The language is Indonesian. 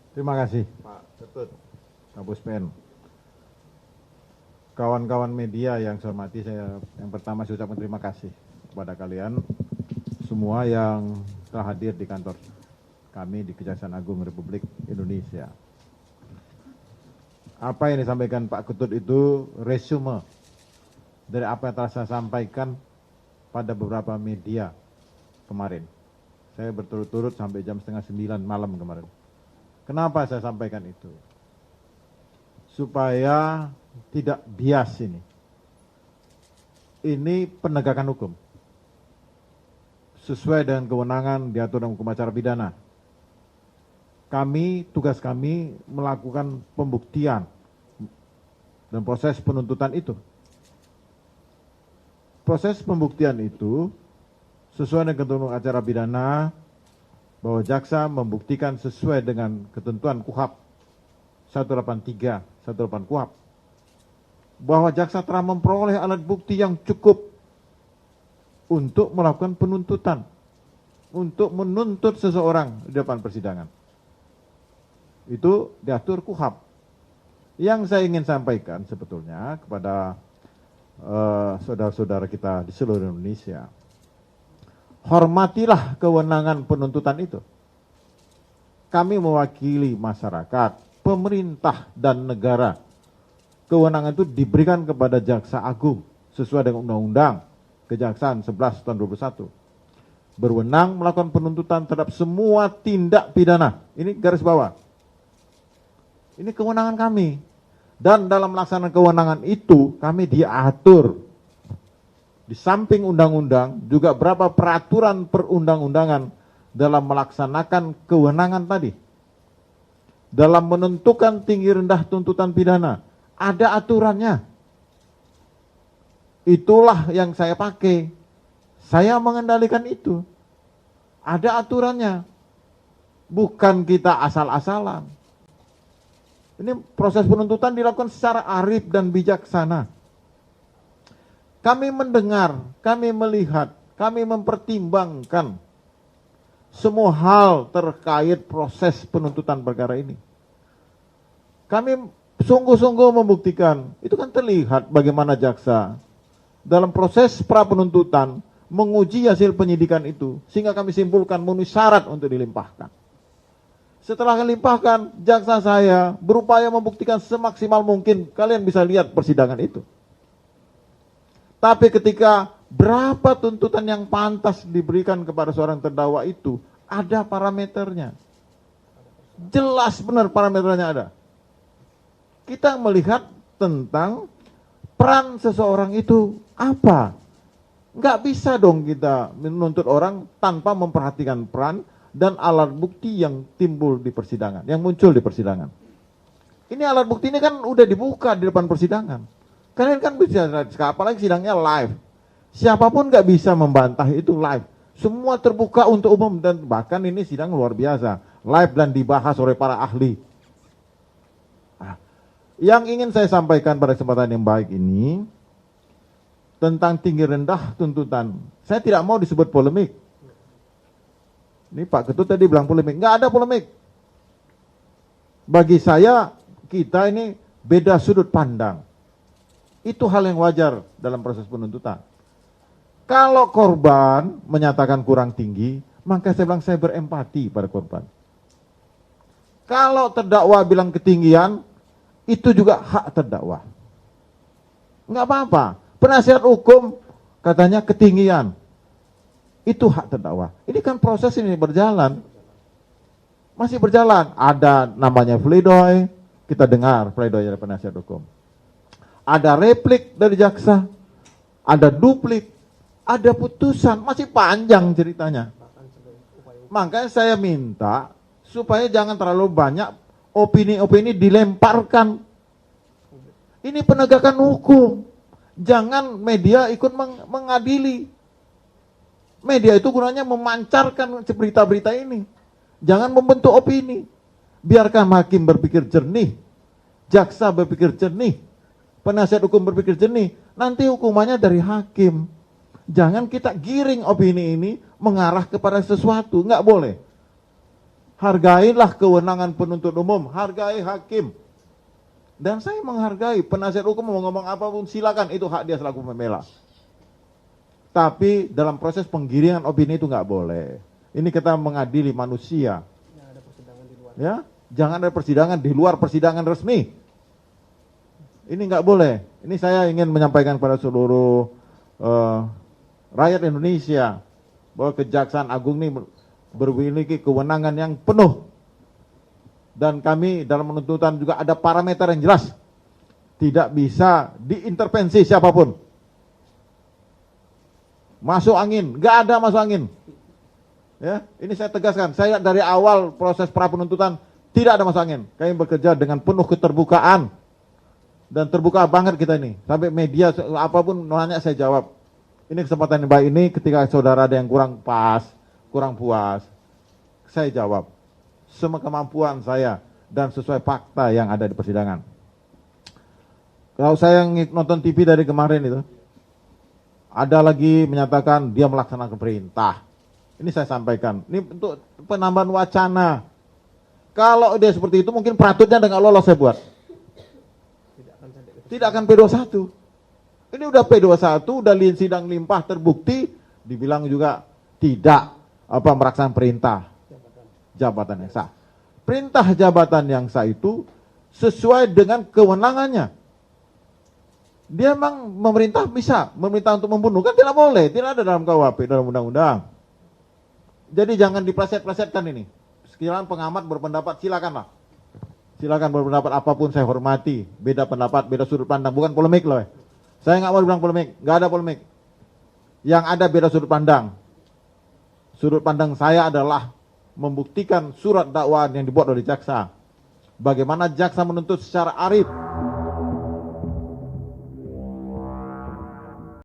Terima kasih Pak Ketut, Kapus Pen. Kawan-kawan media yang saya hormati, saya yang pertama saya ucapkan terima kasih kepada kalian semua yang telah hadir di kantor kami di Kejaksaan Agung Republik Indonesia. Apa yang disampaikan Pak Ketut itu resume dari apa yang telah saya sampaikan pada beberapa media kemarin. Saya berturut-turut sampai jam 8:30 malam kemarin. Kenapa saya sampaikan itu? Supaya tidak bias ini. Ini penegakan hukum. Sesuai dengan kewenangan diatur dalam hukum acara pidana. Tugas kami melakukan pembuktian dan proses penuntutan itu. Proses pembuktian itu sesuai dengan ketentuan acara pidana bahwa jaksa membuktikan sesuai dengan ketentuan KUHP 183, 188 KUHP bahwa jaksa telah memperoleh alat bukti yang cukup untuk melakukan penuntutan, untuk menuntut seseorang di depan persidangan. Itu diatur KUHP. Yang saya ingin sampaikan sebetulnya kepada saudara-saudara kita di seluruh Indonesia, hormatilah kewenangan penuntutan itu. Kami mewakili masyarakat, pemerintah, dan negara. Kewenangan itu diberikan kepada Jaksa Agung sesuai dengan Undang-Undang Kejaksaan 11 tahun 2021. Berwenang melakukan penuntutan terhadap semua tindak pidana. Ini garis bawah. Ini kewenangan kami. Dan dalam melaksanakan kewenangan itu, kami diatur. Di samping undang-undang, juga berapa peraturan perundang-undangan dalam melaksanakan kewenangan tadi. Dalam menentukan tinggi rendah tuntutan pidana, ada aturannya. Itulah yang saya pakai. Saya mengendalikan itu. Ada aturannya. Bukan kita asal-asalan. Ini proses penuntutan dilakukan secara arif dan bijaksana. Kami mendengar, kami melihat, kami mempertimbangkan semua hal terkait proses penuntutan perkara ini. Kami sungguh-sungguh membuktikan, itu kan terlihat bagaimana jaksa dalam proses pra penuntutan menguji hasil penyidikan itu, sehingga kami simpulkan memenuhi syarat untuk dilimpahkan. Setelah dilimpahkan, jaksa saya berupaya membuktikan semaksimal mungkin. Kalian bisa lihat persidangan itu. Tapi ketika berapa tuntutan yang pantas diberikan kepada seorang terdakwa itu, ada parameternya. Jelas benar parameternya ada. Kita melihat tentang peran seseorang itu apa. Nggak bisa dong kita menuntut orang tanpa memperhatikan peran dan alat bukti yang timbul di persidangan, yang muncul di persidangan. Ini alat bukti ini kan udah dibuka di depan persidangan. Kalian kan bisa, apalagi sidangnya live. Siapapun nggak bisa membantah itu live. Semua terbuka untuk umum dan bahkan ini sidang luar biasa, live dan dibahas oleh para ahli. Nah, yang ingin saya sampaikan pada kesempatan yang baik ini tentang tinggi rendah tuntutan. Saya tidak mau disebut polemik. Ini Pak Ketut tadi bilang polemik. Nggak ada polemik. Bagi saya, kita ini beda sudut pandang. Itu hal yang wajar dalam proses penuntutan. Kalau korban menyatakan kurang tinggi, maka saya bilang saya berempati pada korban. Kalau terdakwa bilang ketinggian, itu juga hak terdakwa. Nggak apa-apa. Penasihat hukum katanya ketinggian. Itu hak terdakwa. Ini kan proses ini berjalan. Masih berjalan. Ada namanya pledoi. Kita dengar pledoi dari penasihat hukum. Ada replik dari jaksa. Ada duplik. Ada putusan. Masih panjang ceritanya. Makanya saya minta supaya jangan terlalu banyak opini-opini dilemparkan. Ini penegakan hukum. Jangan media ikut mengadili. Media itu gunanya memancarkan berita-berita ini. Jangan membentuk opini. Biarkan hakim berpikir jernih. Jaksa berpikir jernih. Penasihat hukum berpikir jernih. Nanti hukumannya dari hakim. Jangan kita giring opini ini mengarah kepada sesuatu. Nggak boleh. Hargailah kewenangan penuntut umum, hargai hakim. Dan saya menghargai penasihat hukum mau ngomong apapun silakan, itu hak dia selaku pembela. Tapi dalam proses penggiringan opini itu nggak boleh. Ini kita mengadili manusia. Ya, jangan ada persidangan di luar persidangan resmi. Ini nggak boleh. Ini saya ingin menyampaikan pada seluruh rakyat Indonesia bahwa Kejaksaan Agung ini memiliki kewenangan yang penuh. Dan kami dalam penuntutan juga ada parameter yang jelas. Tidak bisa diintervensi siapapun. Masuk angin, nggak ada masuk angin. Ya, ini saya tegaskan. Saya dari awal proses pra penuntutan tidak ada masuk angin. Kami bekerja dengan penuh keterbukaan. Dan terbuka banget kita ini. Sampai media apapun nanya saya jawab. Ini kesempatan yang baik ini ketika saudara ada yang kurang pas, kurang puas, saya jawab semua kemampuan saya dan sesuai fakta yang ada di persidangan. Kalau saya nonton TV dari kemarin itu, ada lagi menyatakan dia melaksanakan perintah. Ini saya sampaikan, ini untuk penambahan wacana. Kalau dia seperti itu mungkin peratutnya dengan lolos saya buat. Tidak akan P21. Ini udah P21, udah sidang limpah terbukti, dibilang juga tidak melaksanakan perintah jabatan yang sah. Perintah jabatan yang sah itu sesuai dengan kewenangannya. Dia memang memerintah bisa, memerintah untuk membunuh kan tidak boleh, tidak ada dalam KUHP, dalam undang-undang. Jadi jangan dipleset-plesetkan ini. Sekiranya pengamat berpendapat silakanlah. Silakan berpendapat apapun saya hormati. Beda pendapat, beda sudut pandang, bukan polemik loh. Saya nggak mau bilang polemik, nggak ada polemik. Yang ada beda sudut pandang. Sudut pandang saya adalah membuktikan surat dakwaan yang dibuat oleh jaksa. Bagaimana jaksa menuntut secara arif,